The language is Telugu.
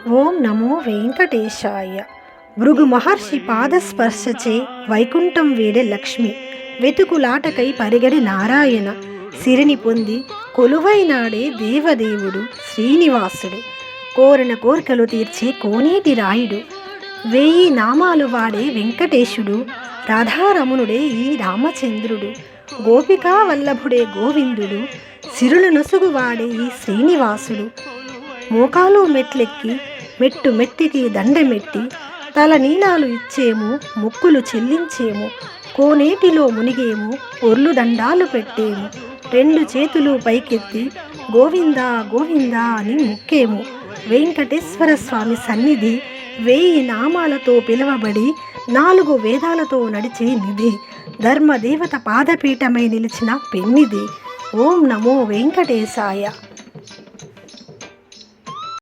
ఓం నమో వెంకటేశాయ. భృగు మహర్షి పాదస్పర్శచే వైకుంఠం వేడే లక్ష్మి, వెతుకులాటకై పరిగడి నారాయణ, సిరిని పొంది కొలువైనాడే దేవదేవుడు శ్రీనివాసుడు, కోరిన కోర్కెలు తీర్చే కోనేటి రాయుడు, 1000 నామాలు వాడే వెంకటేశుడు, రాధారమణుడే ఈ రామచంద్రుడు, గోపికా వల్లభుడే గోవిందుడు, సిరుల నొసుగు వాడే ఈ శ్రీనివాసుడు. మోకాలు మెట్లెక్కి మెట్టు మెట్టికి దండమెట్టి తల నీలాలు ఇచ్చేము, మొక్కులు చెల్లించేము, కోనేటిలో మునిగేము, పొర్లు దండాలు పెట్టేము, 2 చేతులు పైకెత్తి గోవిందా గోవిందా అని మొక్కేము. వెంకటేశ్వర స్వామి సన్నిధి 1000 నామాలతో పిలువబడి 4 వేదాలతో నడిచే నిధి, ధర్మదేవత పాదపీఠమై నిలిచిన పెన్నిది. ఓం నమో వెంకటేశాయ.